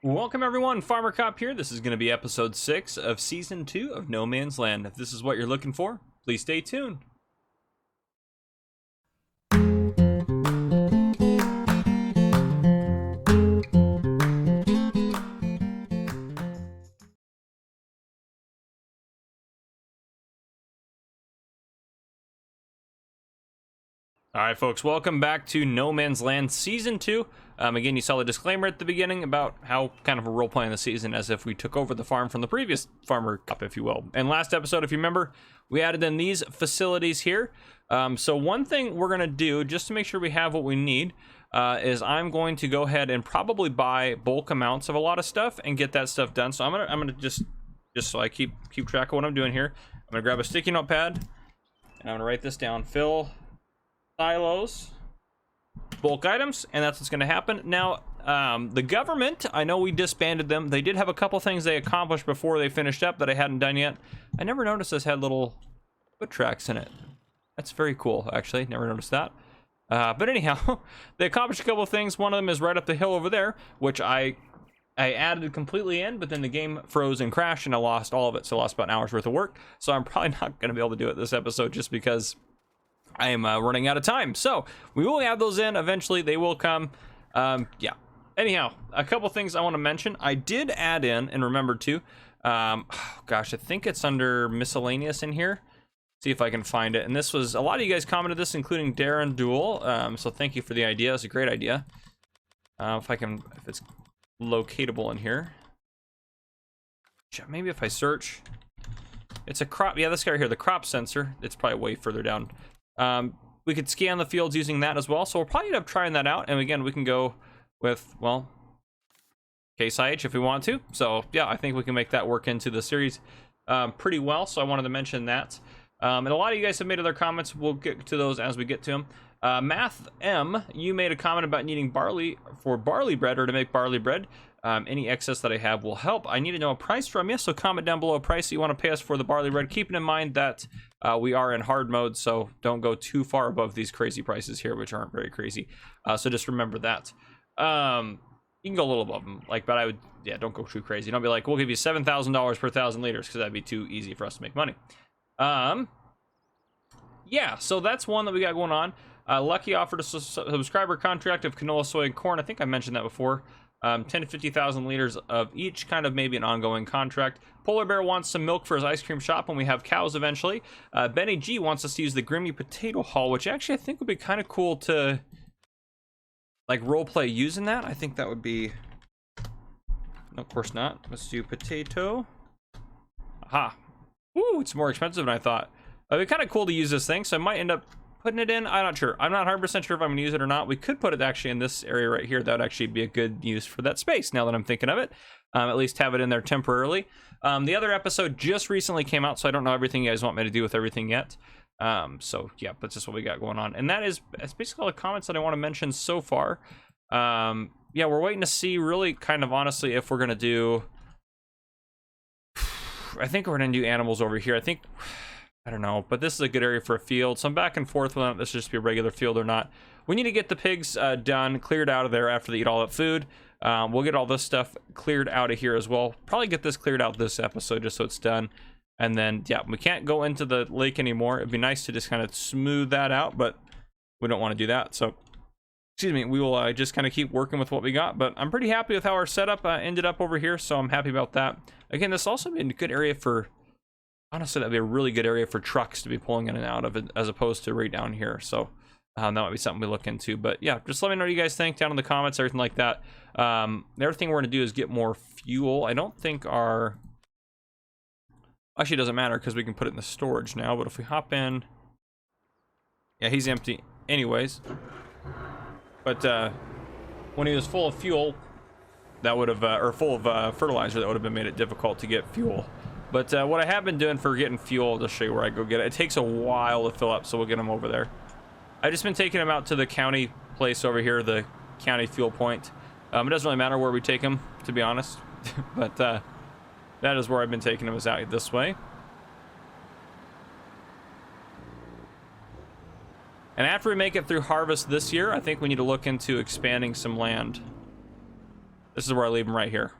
Welcome everyone, Farmer Cop here. This is going to be episode 6 of season 2 of No Man's Land. If this is what you're looking for, please stay tuned. Alright folks, welcome back to No Man's Land Season 2. Again, you saw the disclaimer at the beginning about how kind of a role-playing the season as if we took over the farm from the previous Farmer Cup, if you will. And last episode, if you remember, we added in these facilities here. So one thing we're going to do, just to make sure we have what we need, is I'm going to go ahead and probably buy bulk amounts of a lot of stuff and get that stuff done. So I'm gonna just so I keep track of what I'm doing here, I'm going to grab a sticky notepad, and I'm going to write this down. Fill silos, bulk items, and that's what's going to happen. Now, the government, I know we disbanded them. They did have a couple things they accomplished before they finished up that I hadn't done yet. I never noticed this had little foot tracks in it. That's very cool, actually. Never noticed that. But anyhow, they accomplished a couple of things. One of them is right up the hill over there, which I added completely in, but then the game froze and crashed, and I lost all of it. So I lost about an hour's worth of work. So I'm probably not going to be able to do it this episode just because I am running out of time. So we will add those in eventually. They will come. Yeah. Anyhow, a couple things I want to mention. I did add in and remember to. Gosh, I think it's under miscellaneous in here. See if I can find it. And this was, a lot of you guys commented this, including Darren Duel. So thank you for the idea. It's a great idea. If it's locatable in here. Maybe if I search. It's a crop. Yeah, this guy right here, the crop sensor. It's probably way further down. We could scan the fields using that as well, so we'll probably end up trying that out. And again, we can go with, well, case IH if we want to. So yeah, I think we can make that work into the series pretty well. So I wanted to mention that. And a lot of you guys have made other comments. We'll get to those as we get to them. Math M, you made a comment about needing barley for barley bread, or to make barley bread. Any excess that I have will help. I need to know a price from you, so comment down below a price that you want to pay us for the barley bread, keeping in mind that we are in hard mode, so don't go too far above these crazy prices here, which aren't very crazy. So just remember that. You can go a little above them, but I would, yeah, don't go too crazy. Don't be like, we'll give you $7,000 per 1,000 liters, because that'd be too easy for us to make money. Yeah, so that's one that we got going on. Lucky offered a subscriber contract of canola, soy, and corn. I think I mentioned that before. 10 to 50,000 liters of each, kind of maybe an ongoing contract. Polar Bear wants some milk for his ice cream shop when we have cows eventually. Benny G wants us to use the Grimmy Potato Haul, which actually I think would be kind of cool to like roleplay using that. I think that would be, no, of course not. Let's do potato. Aha. Ooh, it's more expensive than I thought. It'd be kind of cool to use this thing, so I might end up putting it in. I'm not sure. I'm not 100% sure if I'm going to use it or not. We could put it actually in this area right here. That would actually be a good use for that space now that I'm thinking of it. At least have it in there temporarily. The other episode just recently came out, so I don't know everything you guys want me to do with everything yet. So yeah, that's just what we got going on. And that's basically all the comments that I want to mention so far. Yeah, we're waiting to see really kind of honestly if we're going to do... I think we're going to do animals over here. I don't know, but this is a good area for a field, so I'm back and forth whether this should just be a regular field or not. We need to get the pigs done, cleared out of there after they eat all that food. We'll get all this stuff cleared out of here as well. Probably get this cleared out this episode just so it's done. And then, yeah, we can't go into the lake anymore. It'd be nice to just kind of smooth that out, but we don't want to do that. So, excuse me, we will just kind of keep working with what we got. But I'm pretty happy with how our setup ended up over here, so I'm happy about that. Again, this also been a good area for... Honestly, that'd be a really good area for trucks to be pulling in and out of it, as opposed to right down here. So that might be something we look into. But yeah, just let me know what you guys think down in the comments, everything like that. The other thing we're going to do is get more fuel. I don't think our... Actually, it doesn't matter because we can put it in the storage now. But if we hop in... Yeah, he's empty anyways. But when he was full of fuel, that would have... or full of fertilizer, that would have made it difficult to get fuel. But what I have been doing for getting fuel, I'll just show you where I go get it. It takes a while to fill up, so we'll get them over there. I've just been taking them out to the county place over here, the county fuel point. It doesn't really matter where we take them, to be honest. But that is where I've been taking them, is out this way. And after we make it through harvest this year, I think we need to look into expanding some land. This is where I leave him, right here.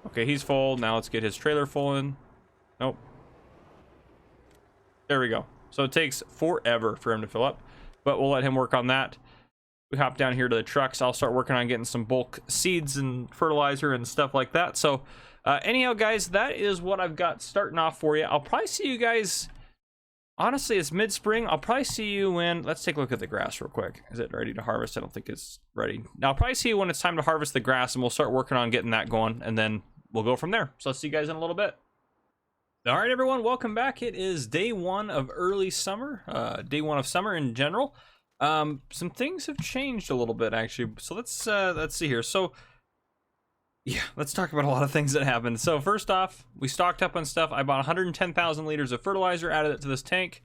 Okay, he's full. Now let's get his trailer full in. Nope. There we go. So it takes forever for him to fill up, but we'll let him work on that. We hop down here to the trucks. I'll start working on getting some bulk seeds and fertilizer and stuff like that. So anyhow, guys, that is what I've got starting off for you. I'll probably see you guys, honestly, it's mid-spring. I'll probably see you when, let's take a look at the grass real quick. Is it ready to harvest? I don't think it's ready. Now, I'll probably see you when it's time to harvest the grass, and we'll start working on getting that going, and then we'll go from there. So I'll see you guys in a little bit. All right, everyone, welcome back. It is day one of early summer, day one of summer in general. Some things have changed a little bit, actually. So let's see here. So yeah, let's talk about a lot of things that happened. So first off, we stocked up on stuff. I bought 110,000 liters of fertilizer, added it to this tank.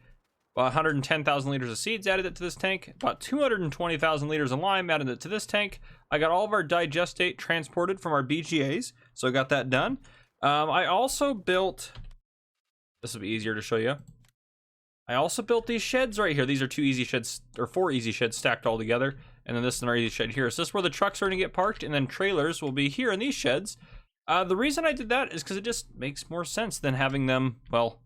Bought 110,000 liters of seeds, added it to this tank. Bought 220,000 liters of lime, added it to this tank. I got all of our digestate transported from our BGAs, so I got that done. I also built, this will be easier to show you. I also built these sheds right here. These are 2 easy sheds, or 4 easy sheds stacked all together. And then this is another easy shed here. So this is where the trucks are going to get parked, and then trailers will be here in these sheds. The reason I did that is because it just makes more sense than having them, well,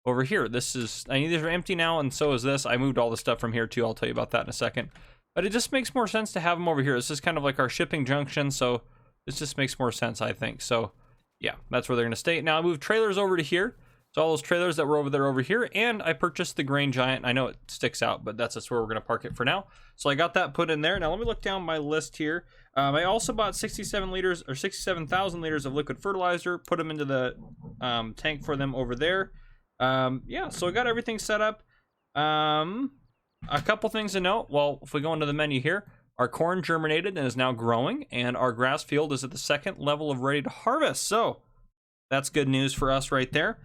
over here. This is, I mean, these are empty now, and so is this. I moved all the stuff from here too. I'll tell you about that in a second. But it just makes more sense to have them over here. This is kind of like our shipping junction, so this just makes more sense, I think. So yeah, that's where they're going to stay. Now I moved trailers over to here. So all those trailers that were over there over here, and I purchased the grain giant. I know it sticks out, but that's just where we're going to park it for now. So I got that put in there. Now let me look down my list here. I also bought 67 liters or 67,000 liters of liquid fertilizer, put them into the tank for them over there. Yeah, so I got everything set up. A couple things to note. Well, if we go into the menu here, our corn germinated and is now growing, and our grass field is at the 2nd level of ready to harvest. So that's good news for us right there.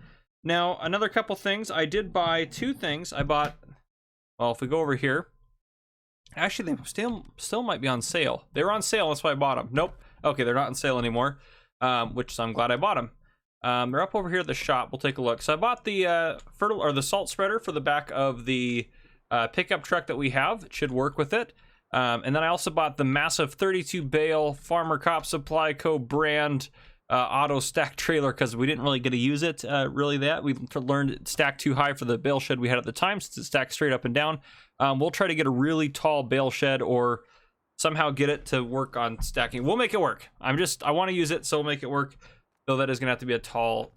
Now, another couple things. I did buy 2 things. I bought, well, if we go over here, actually, they still might be on sale. They were on sale, that's why I bought them. Nope. Okay, they're not on sale anymore, which I'm glad I bought them. They're up over here at the shop. We'll take a look. So I bought the the salt spreader for the back of the pickup truck that we have. It should work with it. And then I also bought the massive 32 bale Farmer Cop Supply Co. brand auto stack trailer, because we didn't really get to use it really that. We learned it stacked too high for the bale shed we had at the time, since it stacked straight up and down. We'll try to get a really tall bale shed, or somehow get it to work on stacking. We'll make it work. I want to use it, so we'll make it work. Though that is going to have to be a tall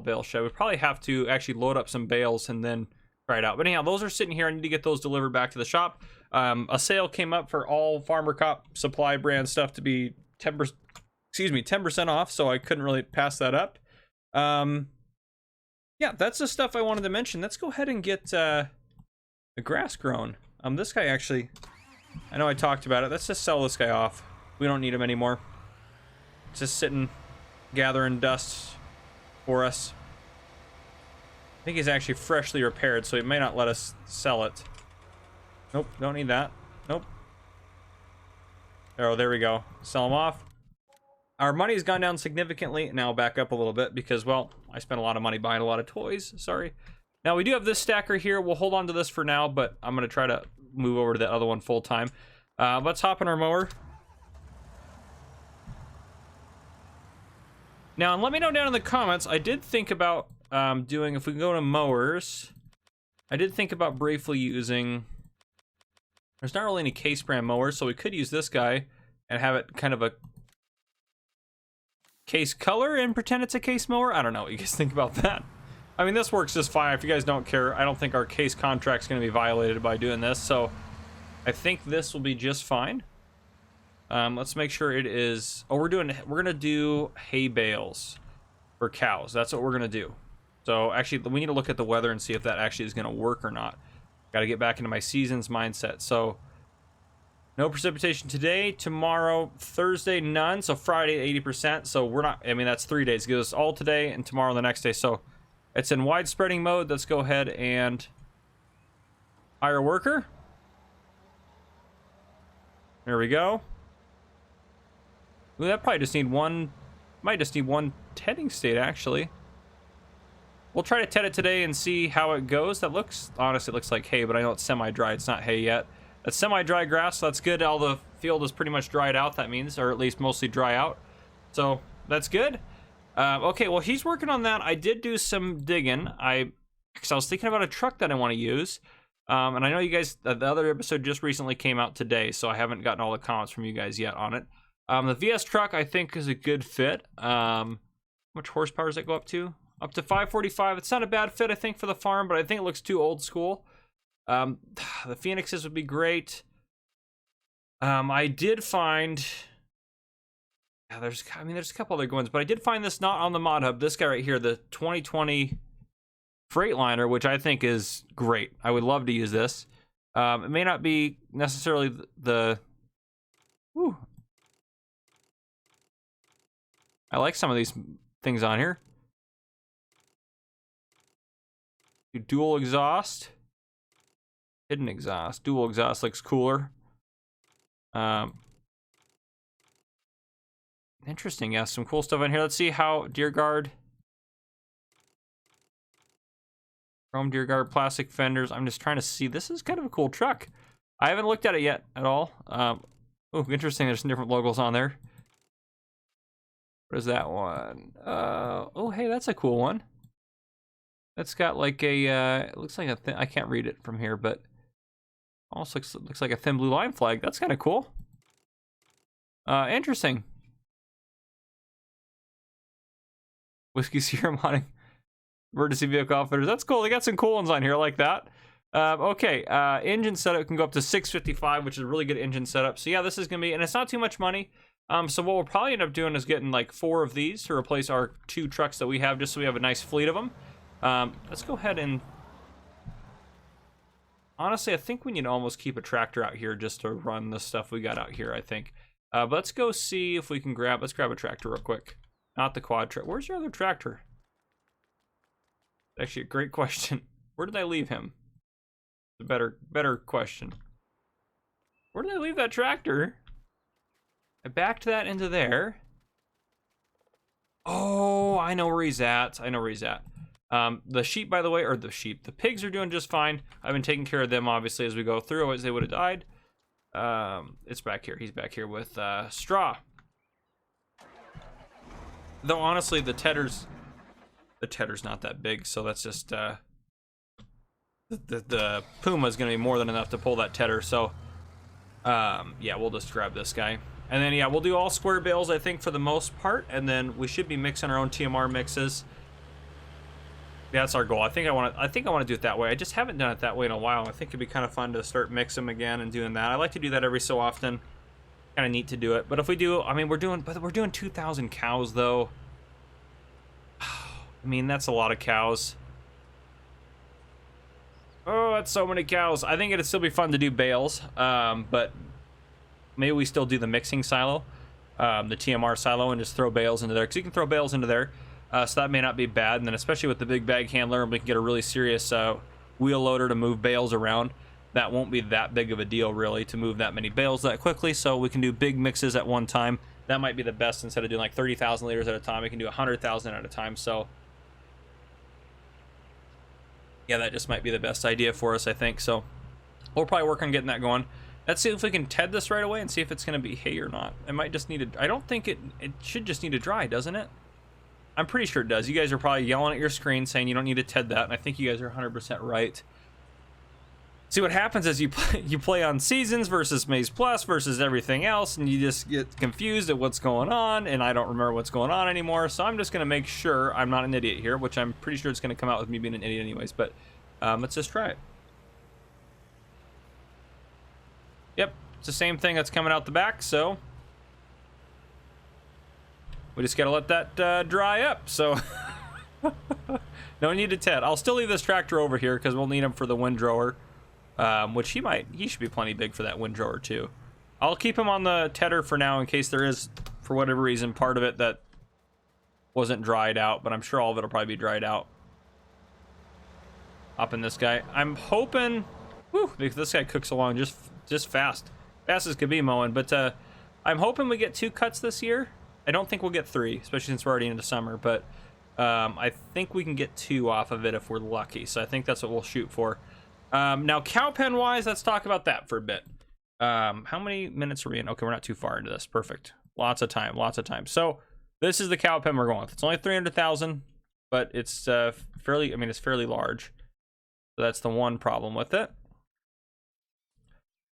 bale shed. We probably have to actually load up some bales and then try it out. But anyhow, those are sitting here. I need to get those delivered back to the shop. A sale came up for all Farmer Cop Supply brand stuff to be 10% off, so I couldn't really pass that up. Yeah, that's the stuff I wanted to mention. Let's go ahead and get the grass grown. This guy actually, I know I talked about it. Let's just sell this guy off. We don't need him anymore. It's just sitting, gathering dust for us. I think he's actually freshly repaired, so he may not let us sell it. Nope, don't need that. Nope. Oh, there we go. Sell him off. Our money's gone down significantly. Now back up a little bit because, well, I spent a lot of money buying a lot of toys. Sorry. Now we do have this stacker here. We'll hold on to this for now, but I'm going to try to move over to the other one full time. Let's hop in our mower. Now, and let me know down in the comments. I did think about doing, if we go to mowers, I did think about briefly using, there's not really any case brand mowers, so we could use this guy and have it kind of a case color and pretend it's a case mower. I don't know what you guys think about that. I mean, this works just fine. If you guys don't care, I don't think our case contract's going to be violated by doing this, so I think this will be just fine. Let's make sure it is, oh, we're gonna do hay bales for cows. That's what we're gonna do. So actually, we need to look at the weather and see if that actually is gonna work or not. Got to get back into my seasons mindset. So no precipitation today, tomorrow, Thursday, none. So Friday, 80%. So we're not, I mean, that's 3 days. Give us all today and tomorrow the next day. So it's in wide spreading mode. Let's go ahead and hire a worker. There we go. Well, that probably just need one, might just need one tedding state, actually. We'll try to ted it today and see how it goes. That looks, honestly, it looks like hay, but I know it's semi-dry. It's not hay yet. That's semi-dry grass, so that's good. All the field is pretty much dried out, that means, or at least mostly dry out. So that's good. Okay, well, he's working on that. I did do some digging. Because I was thinking about a truck that I want to use. And I know you guys, the other episode just recently came out today, so I haven't gotten all the comments from you guys yet on it. The VS truck, I think, is a good fit. How much horsepower does it go up to? Up to 545. It's not a bad fit, I think, for the farm, but I think it looks too old school. The Phoenixes would be great. I did find... Yeah, there's a couple other good ones, but I did find this not on the mod hub. This guy right here, the 2020 Freightliner, which I think is great. I would love to use this. It may not be necessarily the... Whew. I like some of these things on here. Dual exhaust. Hidden exhaust. Dual exhaust looks cooler. Interesting. Yeah, some cool stuff on here. Let's see how Deer Guard. Chrome Deer Guard, plastic fenders. I'm just trying to see. This is kind of a cool truck. I haven't looked at it yet at all. Oh, interesting. There's some different logos on there. What is that one? Oh, hey, that's a cool one. That's got like a, it looks like a I can't read it from here, but almost looks like a thin blue line flag. That's kind of cool. Interesting. Whiskey Sierra modding. Emergency vehicle outfitters. That's cool. They got some cool ones on here. I like that. Okay. Engine setup can go up to 655, which is a really good engine setup. So yeah, this is going to be, and it's not too much money. So what we'll probably end up doing is getting like 4 of these to replace our 2 trucks that we have, just so we have a nice fleet of them. Let's go ahead and... Honestly, I think we need to almost keep a tractor out here just to run the stuff we got out here, I think. But let's go see if we can let's grab a tractor real quick. Not the quad tractor. Where's your other tractor? Actually, a great question. Where did I leave him? A better question. Where did I leave that tractor? I backed that into there. Oh, I know where he's at. The sheep, by the way, or the pigs are doing just fine. I've been taking care of them, obviously, as we go through, otherwise they would have died. It's back here. He's back here with straw. Though, honestly, the tedder's not that big, so that's just, the Puma's going to be more than enough to pull that tedder, so, yeah, we'll just grab this guy. And then, yeah, we'll do all square bales, I think, for the most part, and then we should be mixing our own TMR mixes. Yeah, that's our goal. I think I want to do it that way. I just haven't done it that way in a while. I think it'd be kind of fun to start mixing them again and doing that. I like to do that every so often. Kind of neat to do it. But if we do, I mean, we're doing 2,000 cows though. I mean, that's a lot of cows. Oh, that's so many cows. I think it'd still be fun to do bales, but maybe we still do the mixing silo, the TMR silo, and just throw bales into there, because you can throw bales into there. So that may not be bad, and then especially with the big bag handler, we can get a really serious wheel loader to move bales around. That won't be that big of a deal, really, to move that many bales that quickly, so we can do big mixes at one time. That might be the best. Instead of doing like 30,000 liters at a time, we can do 100,000 at a time, so... Yeah, that just might be the best idea for us, I think, so... We'll probably work on getting that going. Let's see if we can TED this right away and see if it's going to be hay or not. It might just need to... I don't think it should just need to dry, doesn't it? I'm pretty sure it does. You guys are probably yelling at your screen saying you don't need to TED that, and I think you guys are 100% right. See, what happens is you play on seasons versus Maze Plus versus everything else, and you just get confused at what's going on, and I don't remember what's going on anymore, so I'm just going to make sure I'm not an idiot here, which I'm pretty sure it's going to come out with me being an idiot anyways, but let's just try it. Yep, it's the same thing that's coming out the back, so we just got to let that dry up, so no need to TED. I'll still leave this tractor over here because we'll need him for the windrower. Which he should be plenty big for that windrower too. I'll keep him on the tedder for now in case there is, for whatever reason, part of it that wasn't dried out, but I'm sure all of it will probably be dried out. Up in this guy. I'm hoping, whew, this guy cooks along just fast as could be mowing, but I'm hoping we get 2 cuts this year. I don't think we'll get 3, especially since we're already into summer, but I think we can get 2 off of it if we're lucky, so I think that's what we'll shoot for. Now, cow pen wise, let's talk about that for a bit. How many minutes are we in? Okay, we're not too far into this. Perfect. Lots of time, lots of time. So this is the cow pen we're going with. It's only 300,000, but it's fairly, I mean, it's fairly large. So that's the one problem with it.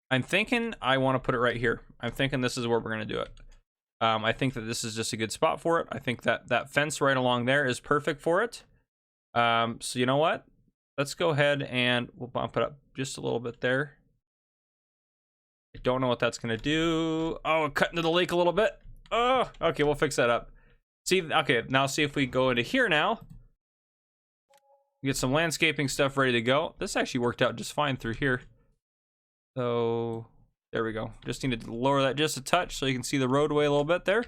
I'm thinking I want to put it right here. I'm thinking this is where we're going to do it. I think that this is just a good spot for it. I think that that fence right along there is perfect for it. So you know what? Let's go ahead and we'll bump it up just a little bit there. I don't know what that's going to do. Oh, cut into the lake a little bit. Oh, okay, we'll fix that up. See, okay, now see if we go into here now. Get some landscaping stuff ready to go. This actually worked out just fine through here. So, there we go. Just need to lower that just a touch so you can see the roadway a little bit there.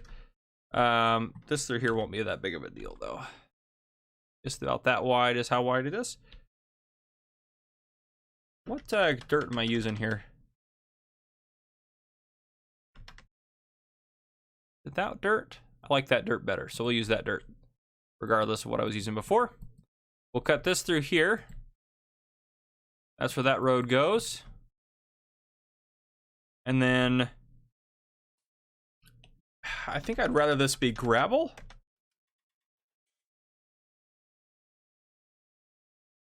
This through here won't be that big of a deal, though. Just about that wide is how wide it is. What dirt am I using here? Is that dirt? I like that dirt better, so we'll use that dirt, regardless of what I was using before. We'll cut this through here. That's where that road goes. And then I think I'd rather this be gravel.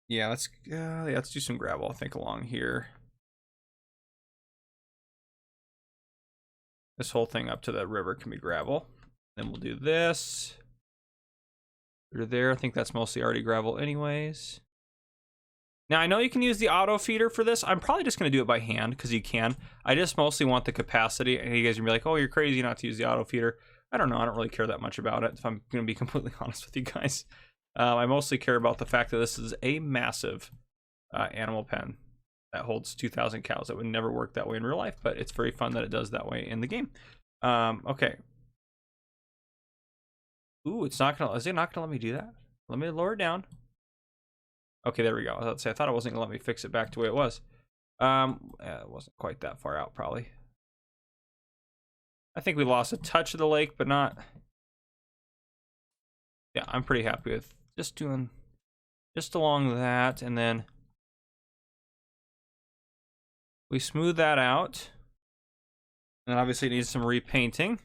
Yeah, let's do some gravel, I think, along here. This whole thing up to the river can be gravel. Then we'll do this. Through there, I think that's mostly already gravel anyways. Now, I know you can use the auto feeder for this. I'm probably just going to do it by hand because you can. I just mostly want the capacity. And you guys are going to be like, oh, you're crazy not to use the auto feeder. I don't know. I don't really care that much about it, if I'm going to be completely honest with you guys. I mostly care about the fact that this is a massive animal pen that holds 2,000 cows. That would never work that way in real life, but it's very fun that it does that way in the game. Okay. Ooh, is it not gonna let me do that? Let me lower it down. Okay, there we go. I thought it wasn't gonna let me fix it back to the way it was. It wasn't quite that far out, probably. I think we lost a touch of the lake, but not. Yeah, I'm pretty happy with just doing just along that, and then we smooth that out. And obviously it needs some repainting.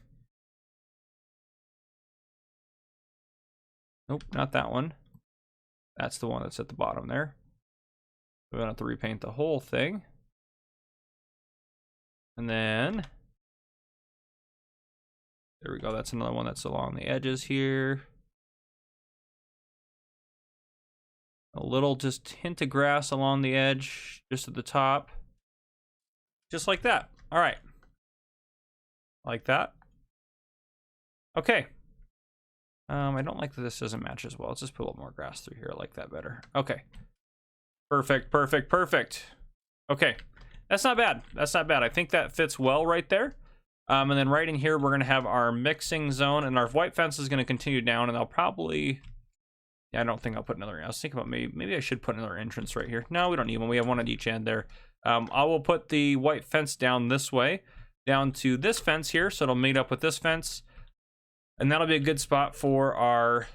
Nope, not that one. That's the one that's at the bottom there. We're gonna have to repaint the whole thing. And then there we go. That's another one that's along the edges here. A little just hint of grass along the edge, just at the top. Just like that. All right. Like that. Okay. I don't like that this doesn't match as well. Let's just put a little more grass through here. I like that better. Okay. Perfect, perfect, perfect. Okay. That's not bad. That's not bad. I think that fits well right there. And then right in here, we're going to have our mixing zone, and our white fence is going to continue down, and I'll probably... Yeah, I don't think I'll put another... I was thinking about maybe I should put another entrance right here. No, we don't need one. We have one at each end there. I will put the white fence down this way, down to this fence here, so it'll meet up with this fence. And that'll be a good spot for our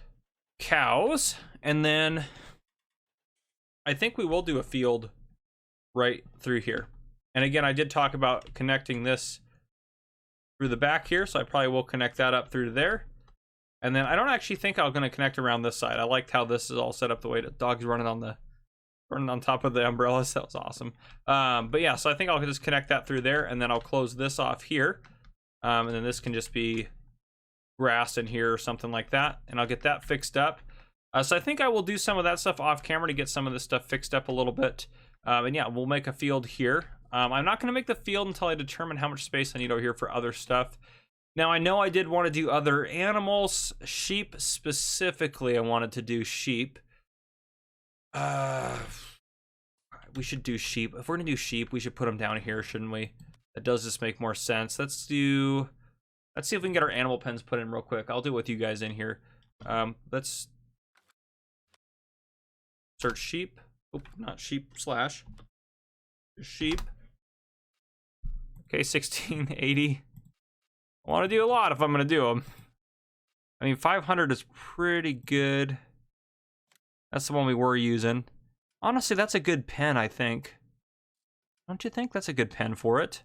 cows. And then I think we will do a field right through here. And again, I did talk about connecting this through the back here, so I probably will connect that up through there. And then I don't actually think I'm going to connect around this side. I liked how this is all set up, the way that dog's running on top of the umbrellas. That was awesome. But yeah, so I think I'll just connect that through there, and then I'll close this off here. And then this can just be grass in here or something like that, and I'll get that fixed up. So I think I will do some of that stuff off camera to get some of this stuff fixed up a little bit. And yeah, we'll make a field here. I'm not going to make the field until I determine how much space I need over here for other stuff. Now, I know I did want to do other animals. Sheep specifically, I wanted to do sheep. We should do sheep. If we're going to do sheep, we should put them down here, shouldn't we? That does just make more sense. Let's see if we can get our animal pens put in real quick. I'll do it with you guys in here. Let's search sheep. Oh, not sheep slash. Sheep. Okay, 1680. I want to do a lot if I'm going to do them. I mean, 500 is pretty good. That's the one we were using. Honestly, that's a good pen, I think. Don't you think that's a good pen for it?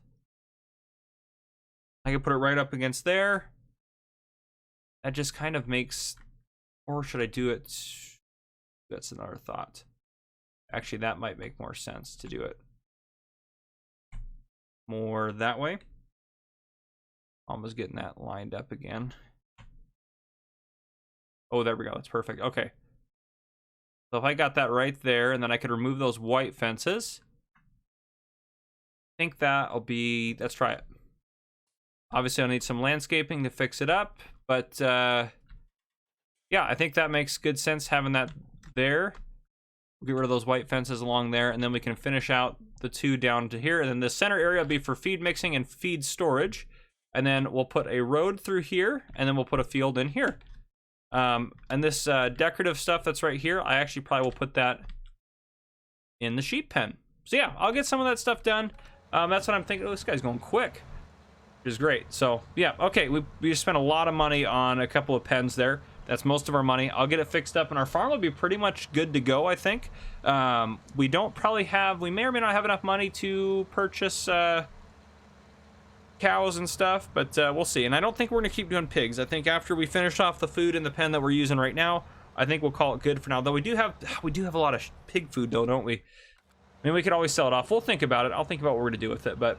I can put it right up against there. That just kind of makes, or should I do it? That's another thought. Actually, that might make more sense to do it more that way. Almost getting that lined up again. Oh, there we go. That's perfect. Okay. So if I got that right there, and then I could remove those white fences, I think that'll be, let's try it. Obviously, I'll need some landscaping to fix it up, but yeah, I think that makes good sense having that there. Get rid of those white fences along there, and then we can finish out the two down to here. And then the center area will be for feed mixing and feed storage. And then we'll put a road through here, and then we'll put a field in here. And this decorative stuff that's right here, I actually probably will put that in the sheep pen. So yeah, I'll get some of that stuff done. That's what I'm thinking. Oh, this guy's going quick, which is great. So yeah, okay, we just spent a lot of money on a couple of pens there. That's most of our money. I'll get it fixed up, and our farm will be pretty much good to go, I think. We don't probably have, we may or may not have enough money to purchase cows and stuff, but we'll see. And I don't think we're going to keep doing pigs. I think after we finish off the food in the pen that we're using right now, I think we'll call it good for now. Though we do have a lot of pig food, though, don't we? I mean, we could always sell it off. We'll think about it. I'll think about what we're going to do with it. But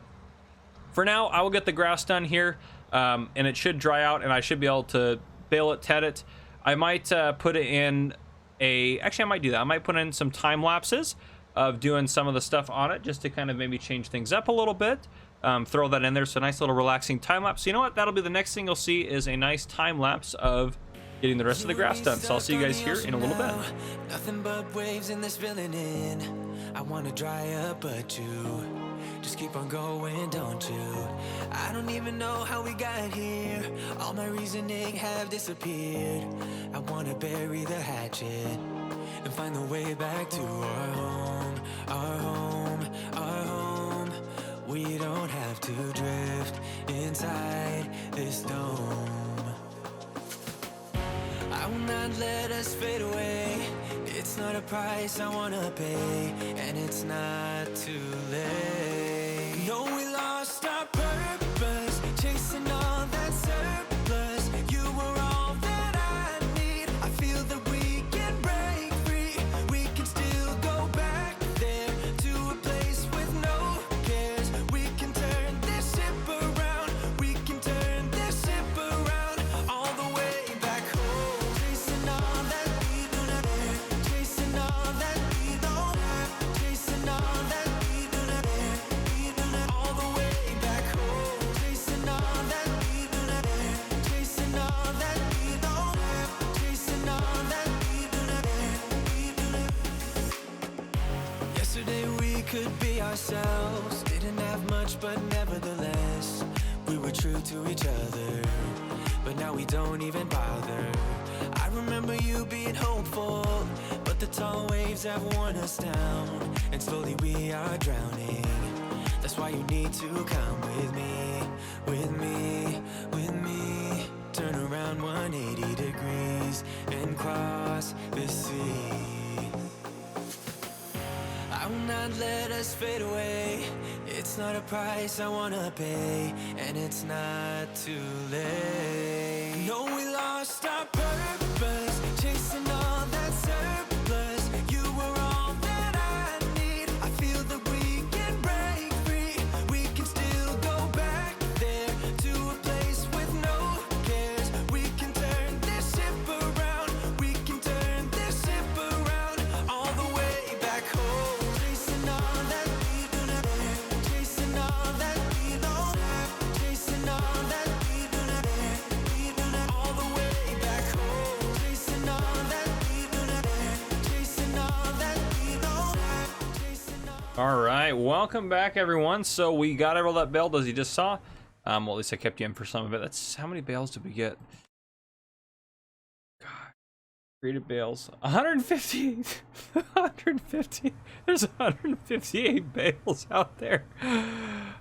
for now, I will get the grass done here, and it should dry out, and I should be able to bale it, ted it. I might put it in actually, I might do that. I might put in some time lapses of doing some of the stuff on it, just to kind of maybe change things up a little bit. Throw that in there. So a nice little relaxing time lapse. So you know what? That'll be the next thing you'll see, is a nice time lapse of getting the rest of the grass done. So I'll see you guys here in a little bit. Nothing but waves in this filling in. I want to dry up, but you just keep on going, don't you? I don't even know how we got here. All my reasoning have disappeared. I want to bury the hatchet and find the way back to our home, our home, our home. We don't have to drift inside this dome. I will not let us fade away. It's not a price I wanna pay, and it's not too late. No, we lost our purpose, chasing all that surplus. You were all that I need. I feel that we can break free. We can still go back there to a place with no cares. We can turn this ship around. We can turn this ship around all the way back home. Chasing all that we do not have. Chasing all that we don't have. Chasing all that we do not have. We do not all the way back home. Chasing all that we do not have. Chasing all that we don't have. Chasing all that we do not have. We do not. Yesterday we could be ourselves. Didn't have much, but nevertheless we were true to each other. But now we don't even bother. I remember you being hopeful, but the tall waves have worn us down, and slowly we are drowning. That's why you need to come with me, with me, with me. Turn around 180 degrees and cross the sea. I will not let us fade away. It's not a price I wanna pay, and it's not too late. No, we lost our purpose, chasing all that surplus. You were all that I need. I feel that we can break free. We can still go back there to a place with no cares. We can turn this ship around. We can turn this ship around all the way back home. Chasing all that we do not have. Chasing all that we don't have. Chasing all that we do not have. We do not all the way back home. Chasing all that we do not have. Chasing all that we don't have. Chasing all. All right, welcome back, everyone. So we got all that baled, as you just saw. Well, at least I kept you in for some of it. That's how many bales did we get? God, created bales. 150. 150. There's 158 bales out there.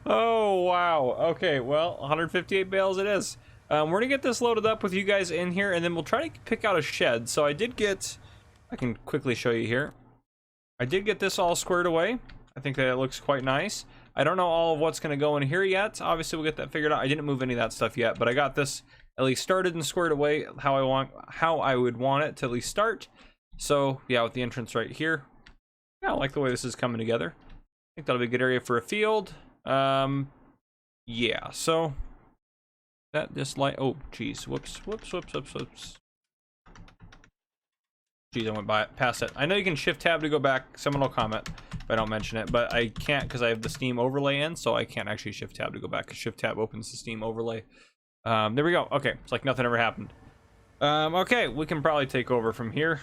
Oh wow. Okay, well, 158 bales it is. We're gonna get this loaded up with you guys in here, and then we'll try to pick out a shed. So I did get, I can quickly show you here. I did get this all squared away. I think that it looks quite nice. I don't know all of what's going to go in here yet. Obviously, we'll get that figured out. I didn't move any of that stuff yet, but I got this at least started and squared away how I would want it to at least start. So yeah, with the entrance right here. Yeah, I like the way this is coming together. I think that'll be a good area for a field. Yeah, so that just like, oh geez, whoops. Geez, I went past it. I know you can shift tab to go back. Someone will comment if I don't mention it, but I can't because I have the Steam overlay in, so I can't actually shift tab to go back because shift tab opens the Steam overlay. There we go. Okay, it's like nothing ever happened. Okay, we can probably take over from here.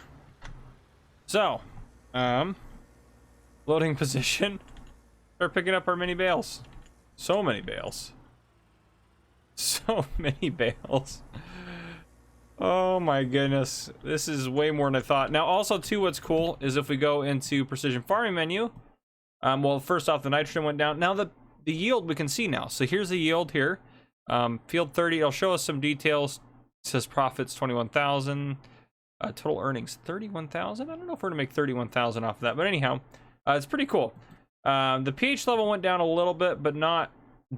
So, loading position. Start picking up our mini bales. So many bales. So many bales. Oh my goodness. This is way more than I thought. Now also too, what's cool is if we go into precision farming menu, well, first off, the nitrogen went down. Now the yield we can see now. So here's the yield here. Field 30, it'll show us some details. It says profits 21,000. Total earnings 31,000. I don't know if we're gonna make 31,000 off of that, but anyhow, it's pretty cool. The pH level went down a little bit, but not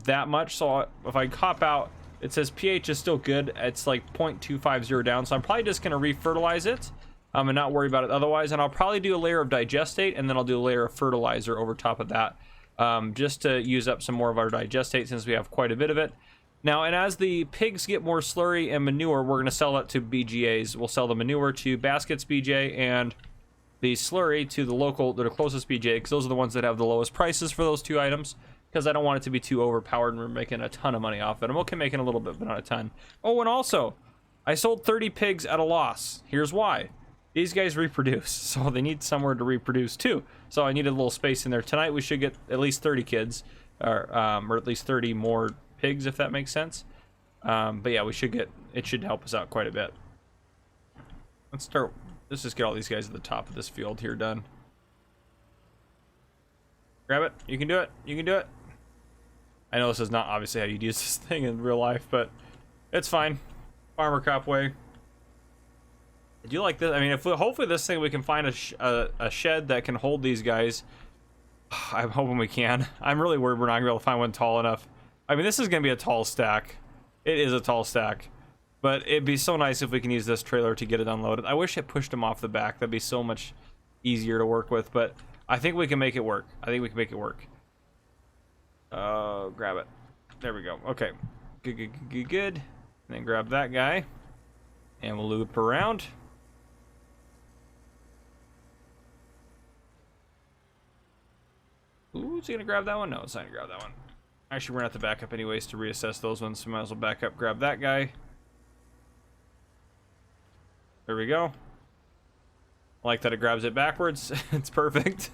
that much. So if I hop out, it says pH is still good. It's like 0.250 down. So I'm probably just gonna refertilize it and not worry about it otherwise. And I'll probably do a layer of digestate, and then I'll do a layer of fertilizer over top of that, just to use up some more of our digestate since we have quite a bit of it. Now, and as the pigs get more slurry and manure, we're going to sell that to BGAs. We'll sell the manure to Baskets BJ and the slurry to the closest BJ, because those are the ones that have the lowest prices for those two items, because I don't want it to be too overpowered and we're making a ton of money off it. I'm okay making a little bit, but not a ton. Oh, and also, I sold 30 pigs at a loss. Here's why. These guys reproduce, so they need somewhere to reproduce too. So I needed a little space in there. Tonight we should get at least 30 kids, or at least 30 more pigs, if that makes sense. But yeah, it should help us out quite a bit. Let's just get all these guys at the top of this field here done. Grab it. You can do it. You can do it. I know this is not obviously how you'd use this thing in real life, but it's fine. Farmer crop way. I do like this. I mean, hopefully this thing we can find a shed that can hold these guys. I'm hoping we can. I'm really worried we're not gonna be able to find one tall enough. I mean, this is gonna be a tall stack. It is a tall stack, but it'd be so nice if we can use this trailer to get it unloaded. I wish it pushed them off the back. That'd be so much easier to work with, but I think we can make it work. I think we can make it work. Grab it. There we go. Okay. Good. And then grab that guy, and we'll loop around. Ooh, is he gonna grab that one? No, it's not gonna grab that one. Actually, we're gonna have to back up anyways to reassess those ones, so might as well back up, grab that guy. There we go. I like that it grabs it backwards. It's perfect.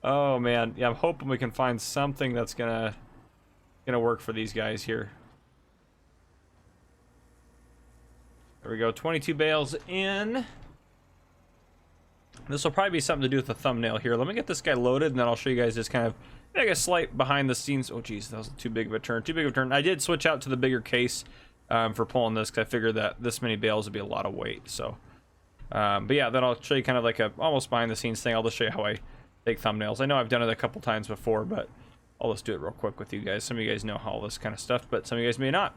Oh man, yeah, I'm hoping we can find something that's gonna work for these guys here. There we go, 22 bales in. This will probably be something to do with the thumbnail here. Let me get this guy loaded, and then I'll show you guys just kind of like a slight behind the scenes. Oh geez, that was too big of a turn. Too big of a turn. I did switch out to the bigger case for pulling this, because I figured that this many bales would be a lot of weight. So, but yeah, then I'll show you kind of like a almost behind the scenes thing. I'll just show you how I take thumbnails. I know I've done it a couple times before, but I'll just do it real quick with you guys. Some of you guys know all this kind of stuff, but some of you guys may not.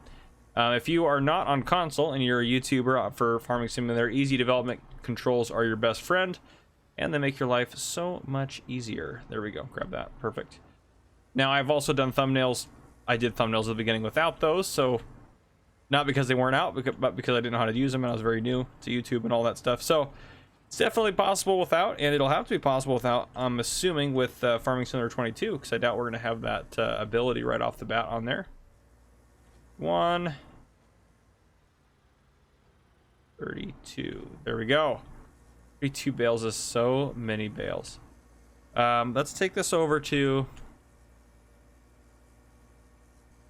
If you are not on console and you're a YouTuber for Farming Simulator, easy development controls are your best friend, and they make your life so much easier. There we go. Grab that. Perfect. Now, I've also done thumbnails. I did thumbnails at the beginning without those, so not because they weren't out, but because I didn't know how to use them and I was very new to YouTube and all that stuff. So it's definitely possible without, and it'll have to be possible without, I'm assuming, with Farming Simulator 22, because I doubt we're going to have that ability right off the bat on there. 32. There we go. 32 bales is so many bales. Let's take this over to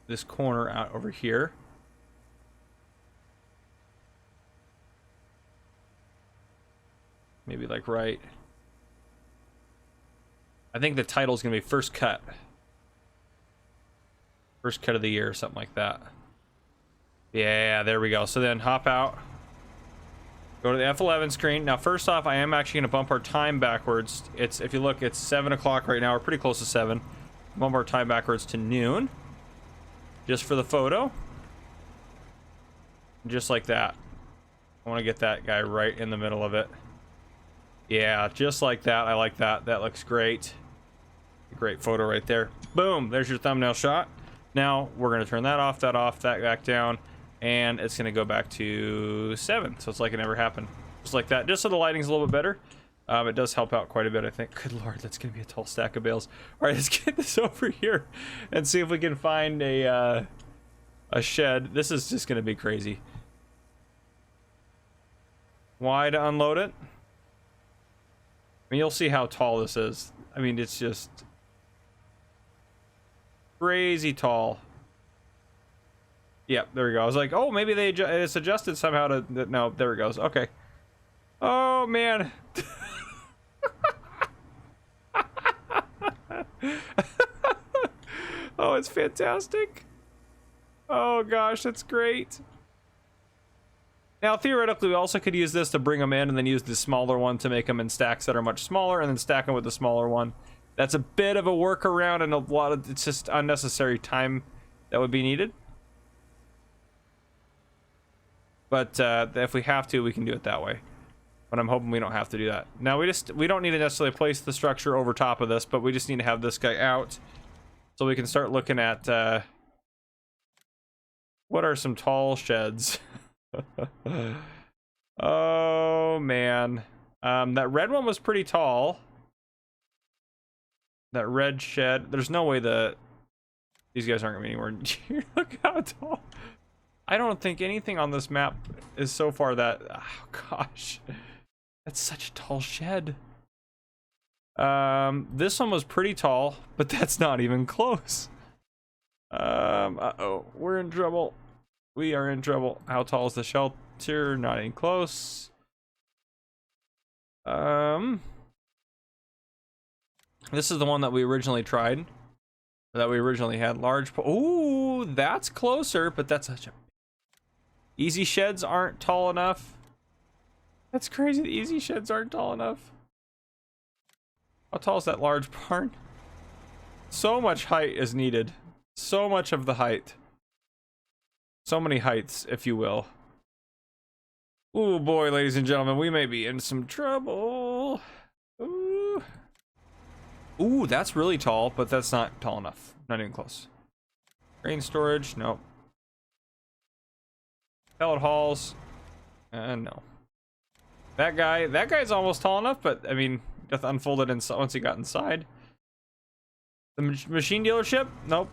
this corner out over here. Maybe like right. I think the title's gonna be first cut. First cut of the year or something like that. Yeah, there we go. So then hop out. Go to the F11 screen. Now, first off, I am actually going to bump our time backwards. If you look, it's 7 o'clock right now. We're pretty close to 7. one more time backwards to noon. Just for the photo. Just like that. I want to get that guy right in the middle of it. Yeah, just like that. I like that. That looks great. Great photo right there. Boom, there's your thumbnail shot. Now we're going to turn that off, that back down, and it's going to go back to 7. So it's like it never happened. Just like that. Just so the lighting's a little bit better. It does help out quite a bit, I think. Good Lord, that's going to be a tall stack of bales. All right, let's get this over here and see if we can find a shed. This is just going to be crazy. Why to unload it? I mean, you'll see how tall this is. I mean, it's just crazy tall. Yep, there we go. I was like, oh, maybe it's adjusted somehow to... No, there it goes. Okay. Oh, man. Oh, it's fantastic. Oh, gosh, that's great. Now, theoretically, we also could use this to bring them in and then use the smaller one to make them in stacks that are much smaller and then stack them with the smaller one. That's a bit of a workaround and a lot of... It's just unnecessary time that would be needed. But if we have to, we can do it that way. But I'm hoping we don't have to do that. Now, we don't need to necessarily place the structure over top of this, but we just need to have this guy out so we can start looking at what are some tall sheds. Oh, man. That red one was pretty tall. That red shed. There's no way these guys aren't going to be anywhere near. Look how tall. I don't think anything on this map is so far that... Oh, gosh. That's such a tall shed. This one was pretty tall, but that's not even close. Uh-oh. We're in trouble. We are in trouble. How tall is the shelter? Not even close. This is the one that we originally tried. That we originally had large. Ooh, that's closer, but that's such a... Easy sheds aren't tall enough. That's crazy. The easy sheds aren't tall enough. How tall is that large barn? So much height is needed. So much of the height. So many heights, if you will. Ooh, boy, ladies and gentlemen, we may be in some trouble. Ooh. Ooh, that's really tall, but that's not tall enough. Not even close. Grain storage, nope. Pellet halls, no. That guy's almost tall enough, but I mean, you have to unfold it once he got inside. The machine dealership, nope.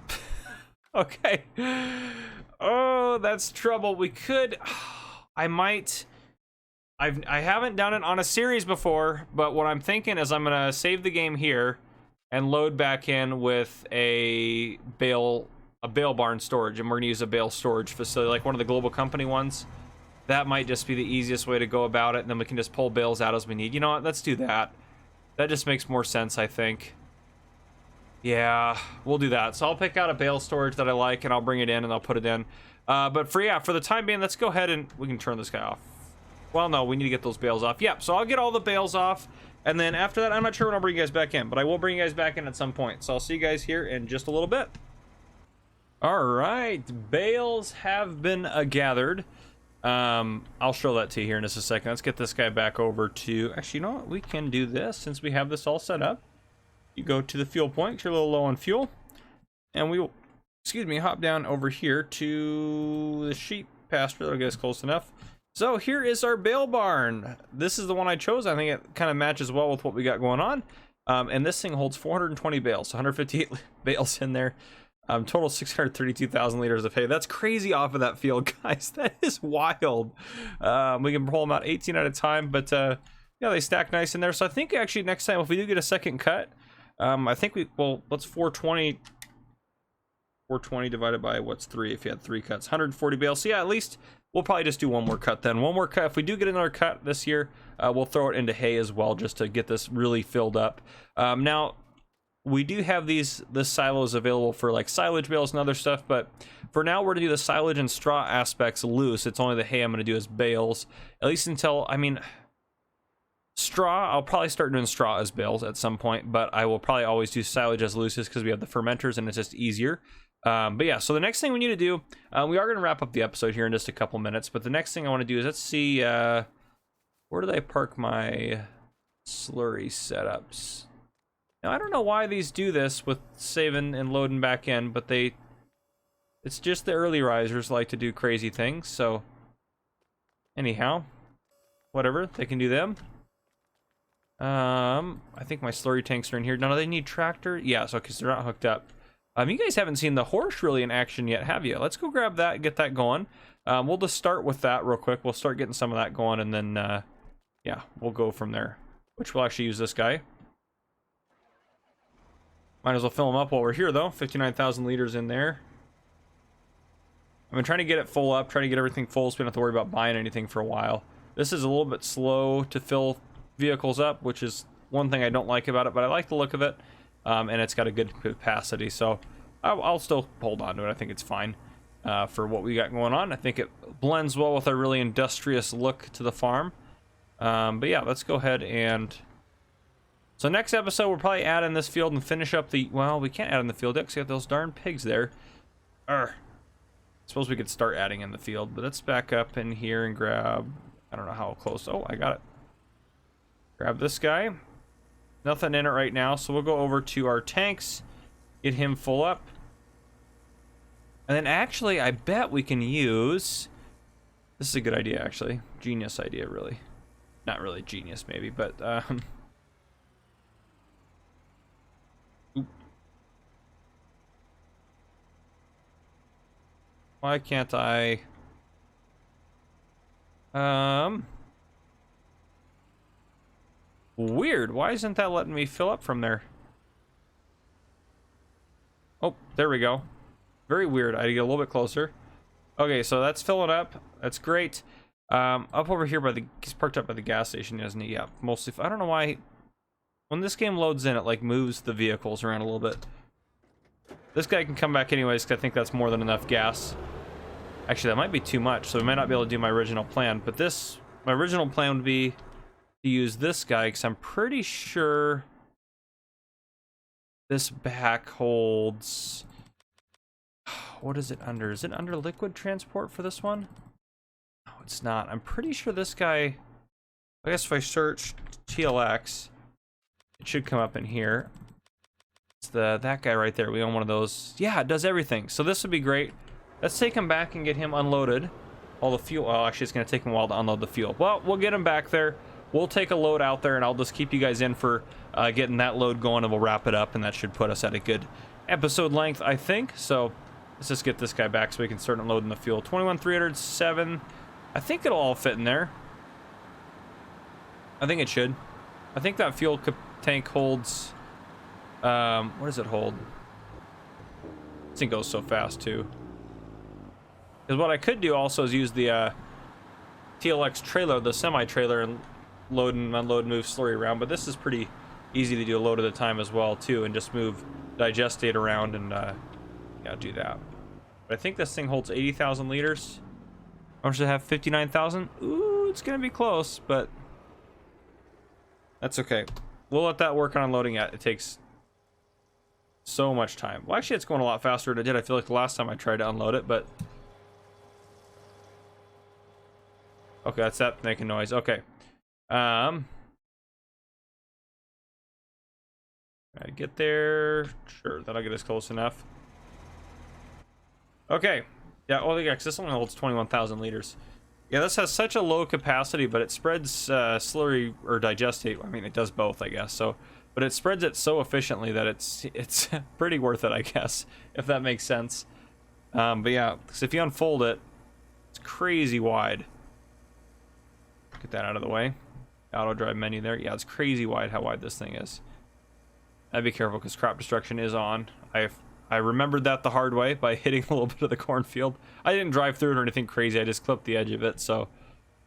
Okay. Oh, that's trouble. We could... I haven't done it on a series before, but what I'm thinking is I'm going to save the game here and load back in with a bale barn storage, and we're going to use a bale storage facility, like one of the global company ones. That might just be the easiest way to go about it, and then we can just pull bales out as we need. You know what? Let's do that. That just makes more sense, I think. Yeah, we'll do that. So I'll pick out a bale storage that I like, and I'll bring it in, and I'll put it in. But for the time being, let's go ahead and we can turn this guy off. Well, no, we need to get those bales off. Yep, so I'll get all the bales off, and then after that, I'm not sure when I'll bring you guys back in, but I will bring you guys back in at some point. So I'll see you guys here in just a little bit. All right, bales have been gathered. I'll show that to you here in just a second. Let's get this guy back over to... Actually, you know what? We can do this since we have this all set up. You go to the fuel point, you're a little low on fuel, and we will, hop down over here to the sheep pasture. That'll get us close enough. So here is our bale barn. This is the one I chose. I think it kind of matches well with what we got going on. And this thing holds 420 bales, so 158 bales in there. Total 632,000 liters of hay. That's crazy off of that field, guys. That is wild. We can pull them out 18 at a time, but yeah, they stack nice in there. So I think actually next time, if we do get a second cut, I think let's 420 divided by what's 3 if you had 3 cuts, 140 bales. So yeah, at least we'll probably just do one more cut then. One more cut. If we do get another cut this year, we'll throw it into hay as well, just to get this really filled up. Now, we do have the silos available for like silage bales and other stuff, but for now we're gonna do the silage and straw aspects loose. It's only the hay I'm gonna do as bales, at least until, I mean, Straw, I'll probably start doing straw as bales at some point, but I will probably always do silage as looses because we have the fermenters and it's just easier. But yeah, so the next thing we need to do, we are going to wrap up the episode here in just a couple minutes, but the next thing I want to do is, let's see, where did I park my slurry setups? Now, I don't know why these do this with saving and loading back in, but it's just the early risers like to do crazy things, so anyhow, whatever, they can do them. I think my slurry tanks are in here. Now, do they need tractor? Yeah, so because they're not hooked up. You guys haven't seen the horse really in action yet, have you? Let's go grab that and get that going. We'll just start with that real quick. We'll start getting some of that going, and then, yeah, we'll go from there. Which we'll actually use this guy. Might as well fill them up while we're here, though. 59,000 liters in there. I've been trying to get it full up, trying to get everything full, so we don't have to worry about buying anything for a while. This is a little bit slow to fill vehicles up, which is one thing I don't like about it, but I like the look of it, and it's got a good capacity, so I'll still hold on to it. I think it's fine for what we got going on. I think it blends well with our really industrious look to the farm. But yeah, let's go ahead and... So next episode, we'll probably add in this field and finish up the... Well, we can't add in the field because we have those darn pigs there. I suppose we could start adding in the field, but let's back up in here and grab... I don't know how close... Oh, I got it. Grab this guy. Nothing in it right now, so we'll go over to our tanks, get him full up. And then actually, I bet we can use... This is a good idea, actually. Genius idea, really. Not really genius, maybe, but... Why can't I... Weird. Why isn't that letting me fill up from there? Oh, there we go. Very weird. I had to get a little bit closer. Okay, so that's filling up. That's great. Up over here by the... He's parked up by the gas station, isn't he? Yeah, mostly... I don't know why... When this game loads in, it, like, moves the vehicles around a little bit. This guy can come back anyways, because I think that's more than enough gas. Actually, that might be too much, so we might not be able to do my original plan. But this... My original plan would be to use this guy, because I'm pretty sure... This back holds... What is it under? Is it under liquid transport for this one? No, it's not. I'm pretty sure this guy... I guess if I search TLX, it should come up in here. It's that guy right there. We own one of those. Yeah, it does everything. So this would be great. Let's take him back and get him unloaded. All the fuel. Oh, actually, it's going to take him a while to unload the fuel. Well, we'll get him back there. We'll take a load out there, and I'll just keep you guys in for getting that load going, and we'll wrap it up, and that should put us at a good episode length, I think. So let's just get this guy back so we can start unloading the fuel. 21,307. I think it'll all fit in there. I think it should. I think that fuel tank holds... what does it hold? This thing goes so fast, too. Because what I could do also is use the TLX trailer, the semi-trailer, and load and unload, move slurry around. But this is pretty easy to do a load at a time as well, too, and just move digestate around and, yeah, do that. But I think this thing holds 80,000 liters. How much does it have? 59,000? Ooh, it's going to be close, but that's okay. We'll let that work on unloading it. It takes so much time. Well, actually, it's going a lot faster than it did. I feel like the last time I tried to unload it, but... Okay, that's that making noise. Okay. I get there. Sure, that'll get us close enough. Okay. Yeah, oh yeah, because this only holds 21,000 liters. Yeah, this has such a low capacity, but it spreads slurry or digestate. I mean, it does both, I guess. So, but it spreads it so efficiently that it's pretty worth it, I guess, if that makes sense. But yeah, because if you unfold it, it's crazy wide. Get that out of the way. Auto drive menu there. Yeah, it's crazy wide how wide this thing is. I'd be careful because crop destruction is on. I remembered that the hard way by hitting a little bit of the cornfield. I didn't drive through it or anything crazy. I just clipped the edge of it, so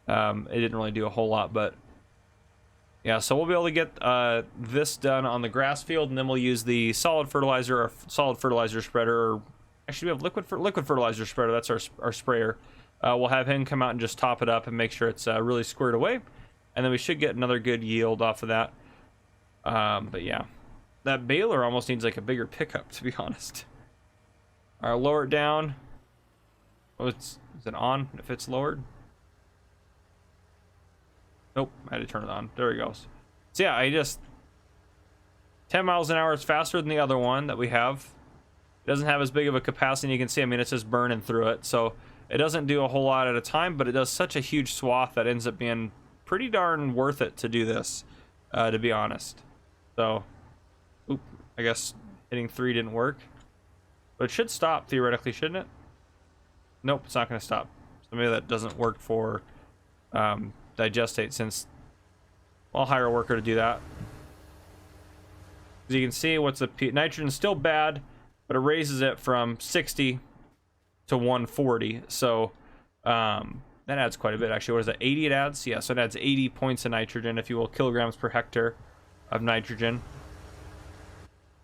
it didn't really do a whole lot. But yeah, so we'll be able to get this done on the grass field, and then we'll use the solid fertilizer or solid fertilizer spreader. Or actually, we have liquid fertilizer spreader. That's our sprayer. We'll have him come out and just top it up and make sure it's really squared away. and then we should get another good yield off of that. But yeah, that baler almost needs like a bigger pickup, to be honest. All right, lower it down. Oh, is it on if it's lowered? Nope, I had to turn it on. There it goes. So yeah, 10 miles an hour is faster than the other one that we have. It doesn't have as big of a capacity. You can see, I mean, it's just burning through it. So it doesn't do a whole lot at a time, but it does such a huge swath that ends up being pretty darn worth it to do this, to be honest. So, oop, I guess hitting 3 didn't work. But it should stop theoretically, shouldn't it? Nope, it's not going to stop. So maybe that doesn't work for digestate, since I'll hire a worker to do that. As you can see, what's the nitrogen's still bad, but it raises it from 60 to 140. So that adds quite a bit, actually. What is that, 80 it adds? Yeah, so it adds 80 points of nitrogen, if you will, kilograms per hectare of nitrogen.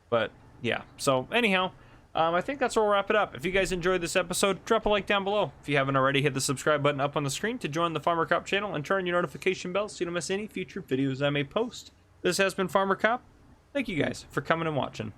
But yeah, so anyhow, I think that's where we'll wrap it up. If you guys enjoyed this episode, drop a like down below. If you haven't already, hit the subscribe button up on the screen to join the Farmer Cop channel and turn on your notification bell so you don't miss any future videos I may post. This has been Farmer Cop. Thank you guys for coming and watching.